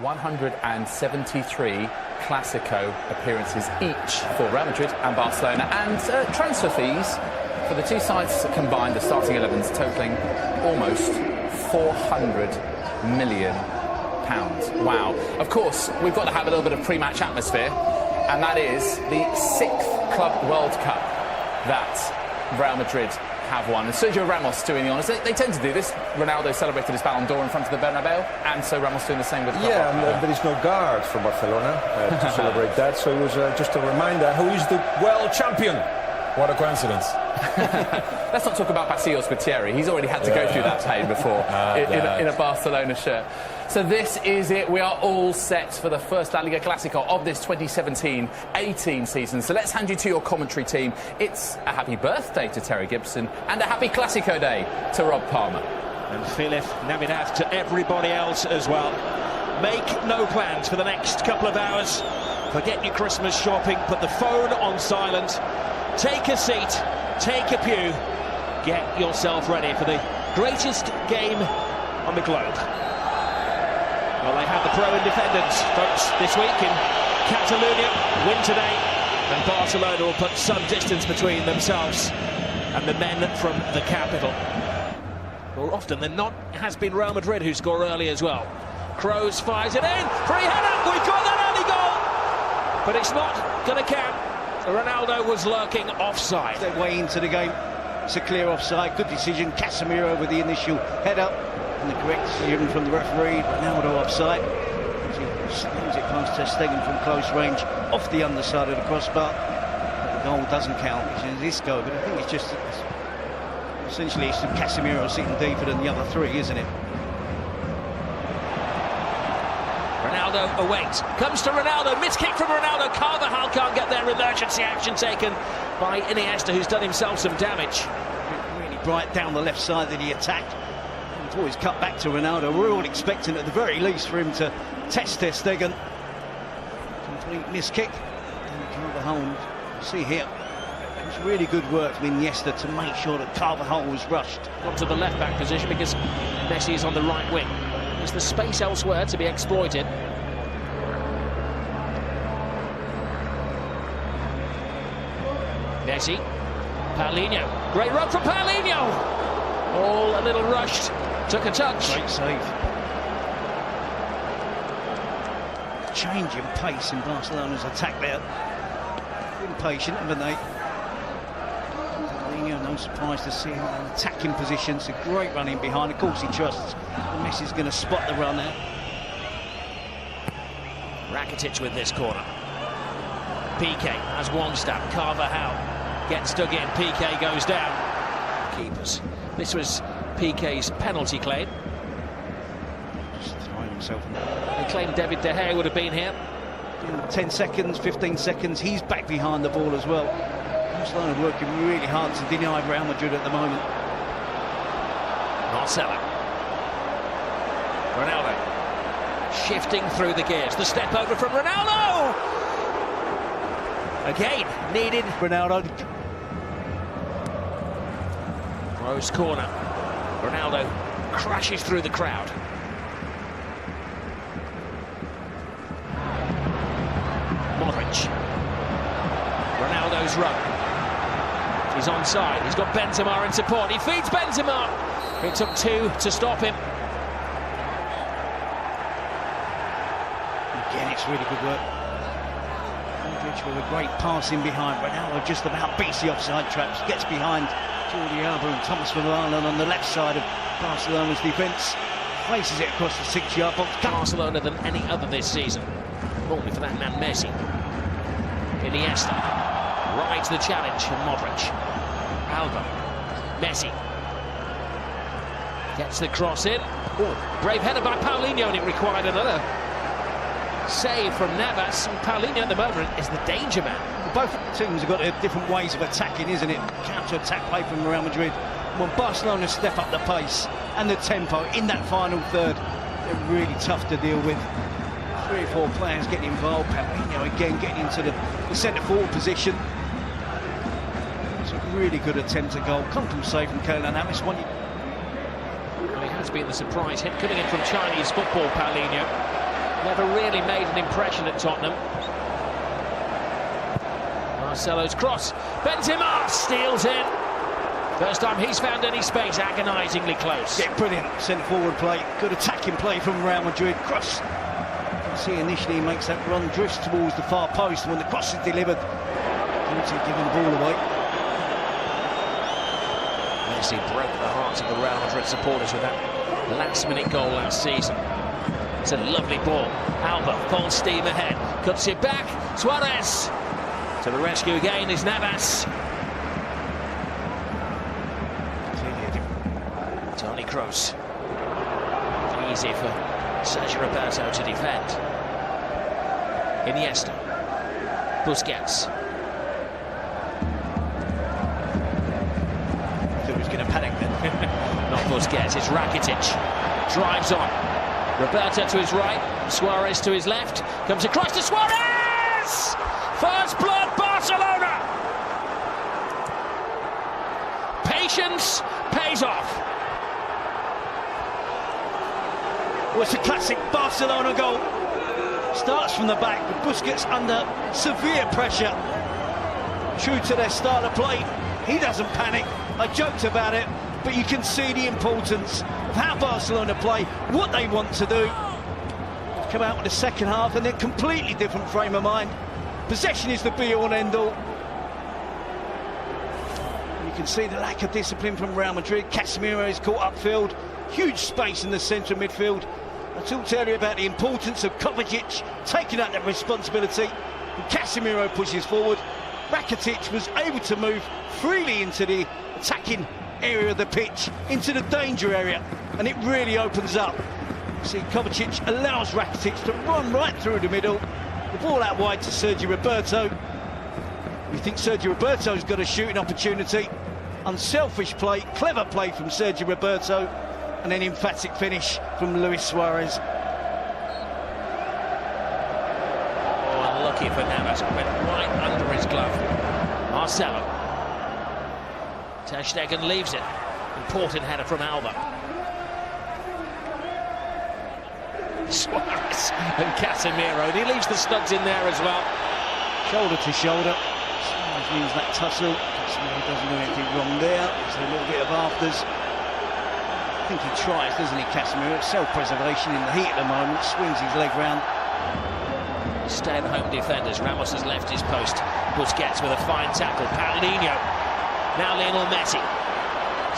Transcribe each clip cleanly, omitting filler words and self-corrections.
173 Clasico appearances each for Real Madrid and Barcelona, and transfer fees for the two sides combined, the starting 11s, totalling almost £400 million. Wow. Of course, we've got to have a little bit of pre-match atmosphere, and that is the 6th Club World Cup that Real Madrid have won. And Sergio Ramos doing the honours. They tend to do this. Ronaldo celebrated his Ballon d'Or in front of the Bernabeu, and so Ramos doing the same with the club. Yeah, and there is no guard for Barcelona to celebrate that, so it was just a reminder who is the world champion. What a coincidence. Let's not talk about Pasillos with Thierry. He's already had to go through that pain before in a Barcelona shirt. So this is it. We are all set for the first La Liga Clásico of this 2017-18 season. So let's hand you to your commentary team. It's a happy birthday to Terry Gibson and a happy Clásico day to Rob Palmer. And Feliz Navidad to everybody else as well. Make no plans for the next couple of hours. Forget your Christmas shopping. Put the phone on silent. Take a seat. Take a pew. Get yourself ready for the greatest game on the globe. Well, they have the pro-independence votes this week in Catalonia. Win today, and Barcelona will put some distance between themselves and the men from the capital. More often than not, it has been Real Madrid who score early as well. Kroos fires it in. Free header. We've got that early goal, but it's not going to count. Ronaldo was lurking offside. Their way into the game. It's a clear offside. Good decision. Casemiro with the initial header. And the correct decision from the referee. Ronaldo offside. He slams it past Ter Stegen from close range, off the underside of the crossbar. The goal doesn't count, which is this goal, but I think it's just essentially it's Casemiro sitting deeper than the other three, isn't it? Ronaldo awaits. Comes to Ronaldo. Missed kick from Ronaldo. Carvajal can't get there. Emergency action taken by Iniesta, who's done himself some damage. Really bright down the left side of the attack. Always cut back to Ronaldo. We're all expecting at the very least for him to test Ter Stegen. Complete miss kick. And Carvajal, see here, it was really good work from Iniesta to make sure that Carvajal was rushed. Got to the left back position because Messi is on the right wing. Is the space elsewhere to be exploited? Messi, Paulinho, great run from Paulinho. All a little rushed. Took a touch. Great save. Change in pace in Barcelona's attack there. Impatient, haven't they? Paulinho, no surprise to see him in an attacking position. It's a great run in behind. Of course he trusts. Messi's going to spot the run there. Rakitic with this corner. PK has one stab. Carvajal gets dug in. PK goes down. Keepers. This was PK's penalty claim. Just throwing himself in. They claimed David De Gea would have been here. In 10 seconds, 15 seconds, he's back behind the ball as well. Barcelona working really hard to deny Real Madrid at the moment. Marcelo. Ronaldo. Shifting through the gears. The step over from Ronaldo! Again, needed. Ronaldo. Rose corner. Ronaldo crashes through the crowd. Modric. Ronaldo's run. He's onside. He's got Benzema in support. He feeds Benzema. It took two to stop him. Again, it's really good work. Modric with a great pass in behind. Ronaldo just about beats the offside traps. Gets behind Jordi Alba and Thomas Vermaelen on the left side of Barcelona's defence. Places it across the 6-yard box. Barcelona than any other this season. Only for that man Messi. Iniesta rides the challenge from Modric. Alba. Messi. Gets the cross in. Oh, brave header by Paulinho, and it required another save from Navas. And Paulinho at the moment is the danger man. Both teams have got their different ways of attacking, isn't it? Counter-attack play from Real Madrid. When Barcelona step up the pace and the tempo in that final third, they're really tough to deal with. 3 or 4 players getting involved. Paulinho again getting into the centre-forward position. It's a really good attempt at goal. Comfortable save from Keylor Navas. Well, he has been the surprise hit coming in from Chinese football, Paulinho. Never really made an impression at Tottenham. Marcelo's cross. Benzema steals in. First time he's found any space, agonisingly close. Yeah, brilliant centre-forward play. Good attacking play from Real Madrid. Cross. You can see initially he makes that run, drifts towards the far post. When the cross is delivered, giving the ball away. Messi broke the hearts of the Real Madrid supporters with that last-minute goal last season. It's a lovely ball. Alba, full steam ahead. Cuts it back. Suarez. To the rescue again is Navas. Toni Kroos. Easy for Sergio Roberto to defend. Iniesta. Busquets. Thought he was going to panic then. Not Busquets, it's Rakitic. Drives on. Roberto to his right. Suarez to his left. Comes across to Suarez! First blood, Barcelona! Patience pays off. Well, it's a classic Barcelona goal. Starts from the back, but Busquets under severe pressure. True to their style of play, he doesn't panic. I joked about it, but you can see the importance of how Barcelona play, what they want to do. Come out with the second half and then completely different frame of mind. Possession is the be-all and end-all. You can see the lack of discipline from Real Madrid. Casemiro is caught upfield. Huge space in the centre midfield. I talked earlier about the importance of Kovacic taking out that responsibility. And Casemiro pushes forward. Rakitic was able to move freely into the attacking area of the pitch, into the danger area, and it really opens up. See, Kovacic allows Rakitic to run right through the middle. The ball out wide to Sergio Roberto. You think Sergio Roberto's got a shooting opportunity. Unselfish play, clever play from Sergio Roberto, and an emphatic finish from Luis Suarez. Oh, unlucky for Navas. Went right under his glove. Marcelo. Ter Stegen leaves it. Important header from Alba. Suarez and Casemiro, and he leaves the studs in there as well. Shoulder to shoulder. Suarez wins that tussle. Casemiro doesn't do anything wrong there. There's a little bit of afters. I think he tries, doesn't he, Casemiro? Self-preservation in the heat at the moment. Swings his leg round. Stay-at-home defenders. Ramos has left his post. Busquets with a fine tackle. Paulinho. Now Lionel Messi.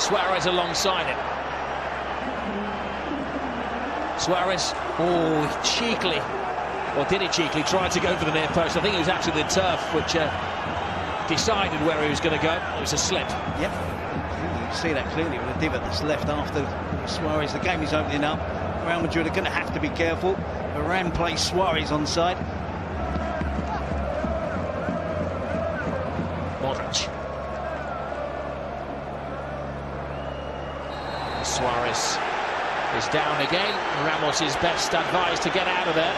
Suarez alongside him. Suarez, oh, cheekily, or did he cheekily try to go for the near post? I think it was actually the turf which decided where he was going to go. It was a slip. Yep, you can see that clearly with the divot that's left after Suarez. The game is opening up. Real Madrid are going to have to be careful. Varane plays Suarez onside. Modric. Suarez is down again. Ramos is best advised to get out of there.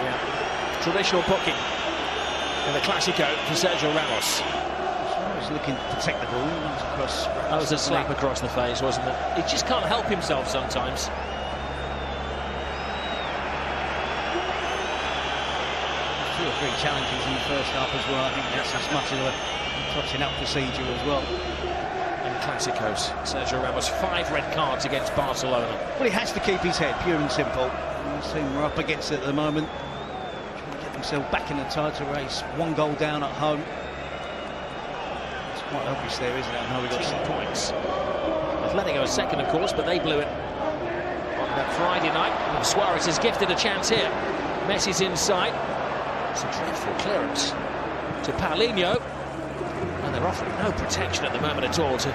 Yeah. Traditional booking in the Clásico for Sergio Ramos. Suarez looking to protect the ball. Across that was a slap across the face, wasn't it? He just can't help himself sometimes. Two or three challenges in the first half as well. I think that's as much of a touching up procedure as well. Clásicos. Sergio Ramos, 5 red cards against Barcelona. Well, he has to keep his head, pure and simple. This team are up against it at the moment. Trying to get themselves back in the title race. 1 goal down at home. It's quite obvious there, isn't it? How we got 10 points. Atletico a second, of course, but they blew it on that Friday night. And Suarez has gifted a chance here. Messi's inside. It's a dreadful clearance to Paulinho. And they're offering no protection at the moment at all to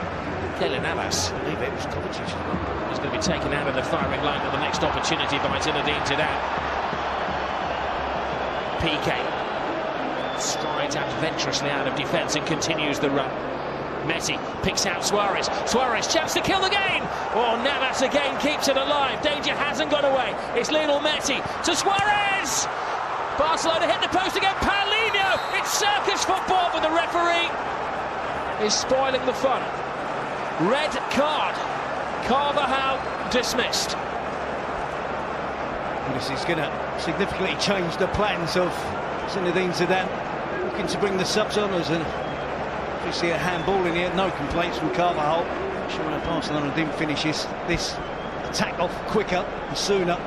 Keylor Navas. I believe it was Kovacic. He's going to be taken out of the firing line at the next opportunity by Zinedine Zidane. PK strides adventurously out of defence and continues the run. Messi picks out Suarez. Suarez, chance to kill the game. Oh, Navas again keeps it alive. Danger hasn't got away. It's Lionel Messi to Suarez. Barcelona hit the post again. Paulinho. It's circus football, but the referee is spoiling the fun. Red card. Carvajal dismissed. This is going to significantly change the plans of Zinedine Zidane, looking to bring the subs on us, and you see a handball in here. No complaints from Carvajal. Sure that Barcelona didn't finish this attack off quicker and sooner.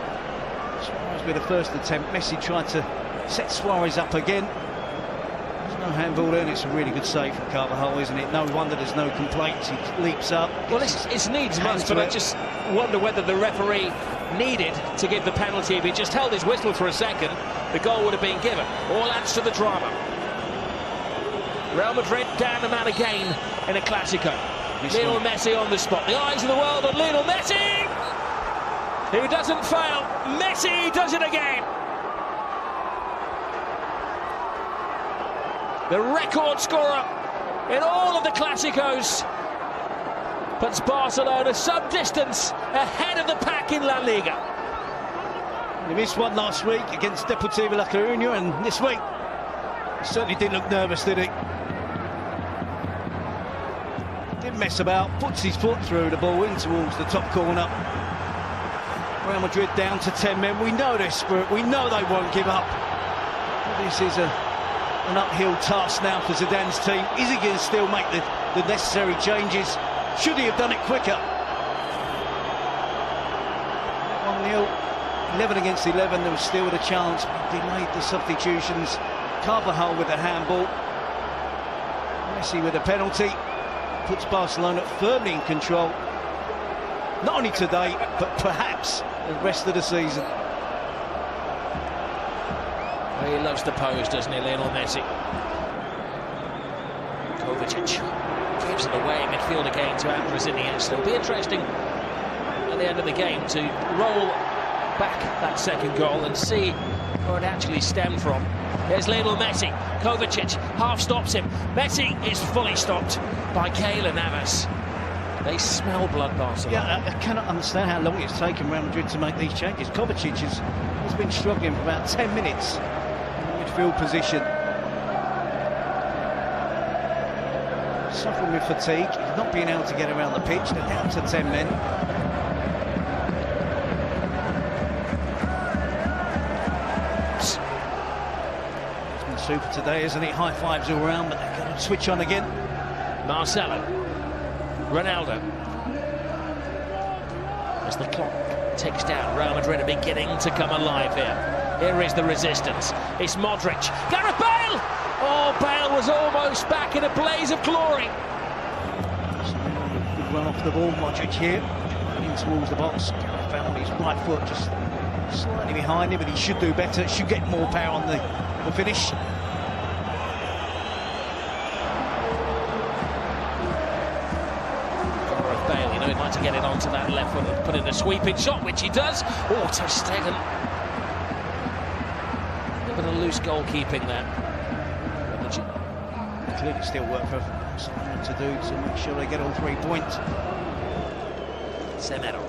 Suarez with the first attempt. Messi tried to set Suarez up again. There's no handball there, and it's a really good save from Carvajal, isn't it? No wonder there's no complaints. He leaps up. Well, it's needs must, but I just wonder whether the referee needed to give the penalty. If he just held his whistle for a second, the goal would have been given. All adds to the drama. Real Madrid down the man again in a Clásico. Lionel Messi on the spot. The eyes of the world on Lionel Messi, who doesn't fail. Messi does it again. The record scorer in all of the Clásicos puts Barcelona some distance ahead of the pack in La Liga. He missed one last week against Deportivo La Coruña, and this week he certainly didn't look nervous, did he? Didn't mess about, puts his foot through the ball in towards the top corner. Real Madrid down to 10 men. We know their spirit, we know they won't give up. This is an uphill task now for Zidane's team. Is he going to still make the necessary changes? Should he have done it quicker? 1-0, 11 against 11, there was still a chance. He delayed the substitutions. Carvajal with a handball. Messi with a penalty. Puts Barcelona firmly in control. Not only today, but perhaps the rest of the season. Well, he loves the pose, doesn't he, Lionel Messi? Kovacic gives it away midfield again to Andres Iniesta. It'll be interesting at the end of the game to roll back that second goal and see where it actually stemmed from. Here's Lionel Messi. Kovacic half stops him. Messi is fully stopped by Keylor Navas. They smell blood, Barcelona. Yeah, I cannot understand how long it's taken Real Madrid to make these changes. Kovacic has been struggling for about 10 minutes in the midfield position. Suffering with fatigue, not being able to get around the pitch. They're down to 10 men. It's been super today, isn't it? High fives all around, but they're going to switch on again. Marcelo. Ronaldo. As the clock ticks down, Real Madrid are beginning to come alive here. Here is the resistance. It's Modric. Gareth Bale! Oh, Bale was almost back in a blaze of glory. Good run off the ball, Modric here. In towards the box. Gareth Bale on his right foot, just slightly behind him, but he should do better. Should get more power on the finish. He'd like to get it onto that left foot and put in a sweeping shot, which he does. Oh, ter Stegen. A bit of loose goalkeeping there. Clearly still work for Barcelona to do to make sure they get all 3 points. Semedo.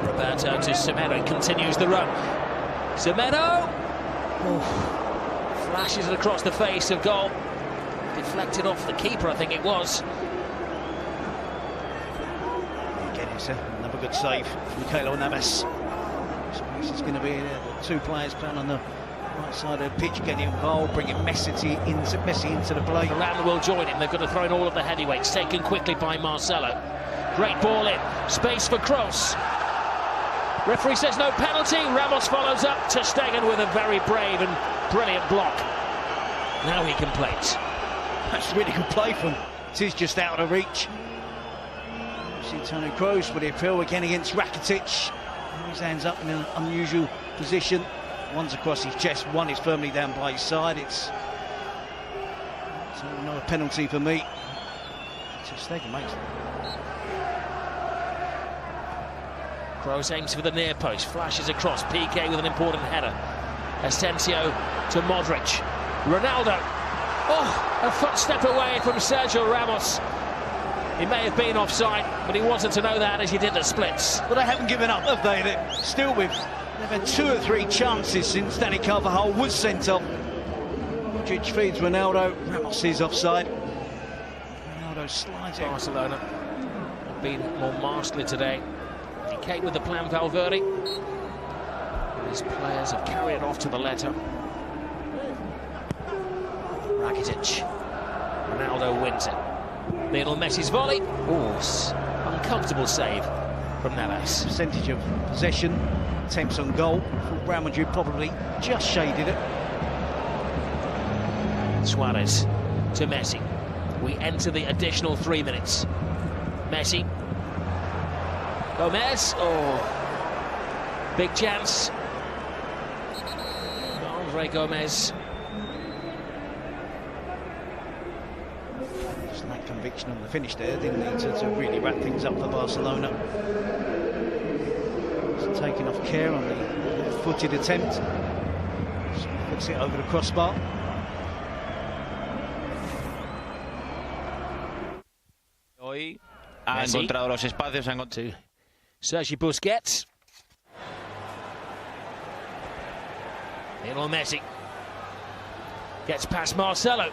Roberto to Semedo, continues the run. Semedo! Oh, flashes it across the face of goal. Deflected off the keeper, I think it was. Again, it's another good save from Keylor Navas. So this is going to be the 2 players playing on the right side of the pitch, getting involved, bringing Messi into the play. Around will join him. They've got to throw in all of the heavyweights, taken quickly by Marcelo. Great ball in, space for Kroos. Referee says no penalty. Ramos follows up. Ter Stegen with a very brave and brilliant block. Now he complains. That's a really good play from him. It is just out of reach. See Toni Kroos with the appeal again against Rakitic. His hands up in an unusual position. One's across his chest, one is firmly down by his side. It's another penalty for me. Ter Stegen makes it. Kroos aims for the near post, flashes across. PK with an important header. Asensio to Modric. Ronaldo. Oh, a footstep away from Sergio Ramos. He may have been offside, but he wasn't to know that as he did the splits. But they haven't given up, have they? They're still with. They've had 2 or 3 chances since Danny Carvajal was sent off. Modric feeds Ronaldo. Ramos is offside. Ronaldo slides it. Barcelona have been more masterly today came with the plan, Valverde. His players have carried it off to the letter. Rakitic. Ronaldo wins it. Lionel Messi's volley. Ooh, uncomfortable save from Navas. Percentage of possession, attempts on goal. Real Madrid probably just shaded it. Suarez to Messi. We enter the additional 3 minutes. Messi. Gomez. Oh, big chance. Andre Gomez. Just lacked conviction on the finish there, didn't he, to really wrap things up for Barcelona. Just taking off care on the footed attempt. Just puts it over the crossbar. Hoy ha encontrado los espacios, ha encontrado Sergi Busquets. Lionel Messi gets past Marcelo.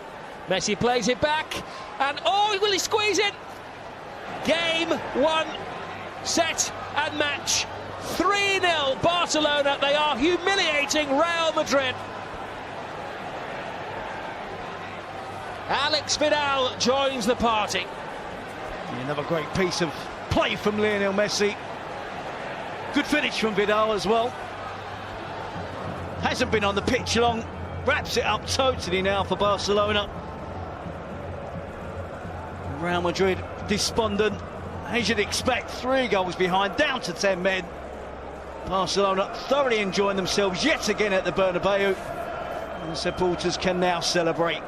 Messi plays it back, and oh, will he squeeze it? Game 1, set and match. 3-0 Barcelona. They are humiliating Real Madrid. Alex Vidal joins the party. Another great piece of play from Lionel Messi. Good finish from Vidal as well. Hasn't been on the pitch long. Wraps it up totally now for Barcelona. Real Madrid despondent, as you'd expect. 3 goals behind, down to 10 men. Barcelona thoroughly enjoying themselves yet again at the Bernabeu. And the supporters can now celebrate.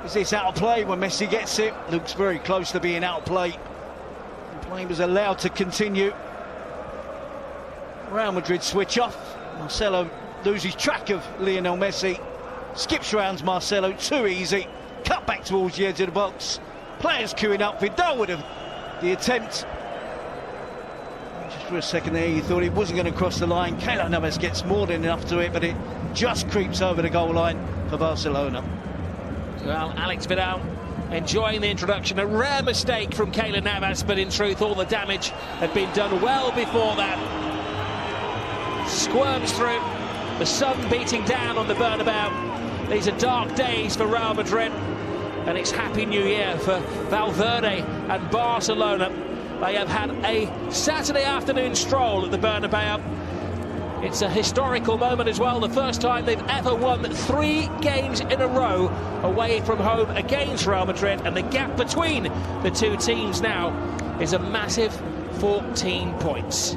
Is this out of play when Messi gets it? Looks very close to being out of play. The play was allowed to continue. Real Madrid switch off. Marcelo loses track of Lionel Messi. Skips round Marcelo, too easy. Cut back towards the edge of the box. Players queuing up. Vidal would have the attempt. Just for a second there, you thought it wasn't going to cross the line. Keylor Navas gets more than enough to it, but it just creeps over the goal line for Barcelona. Well, Alex Vidal enjoying the introduction. A rare mistake from Keylor Navas, but in truth, all the damage had been done well before that. Squirms through. The sun beating down on the Bernabeu. These are dark days for Real Madrid, and it's Happy New Year for Valverde and Barcelona. They have had a Saturday afternoon stroll at the Bernabeu. It's a historical moment as well, the first time they've ever won 3 games in a row away from home against Real Madrid, and the gap between the two teams now is a massive 14 points.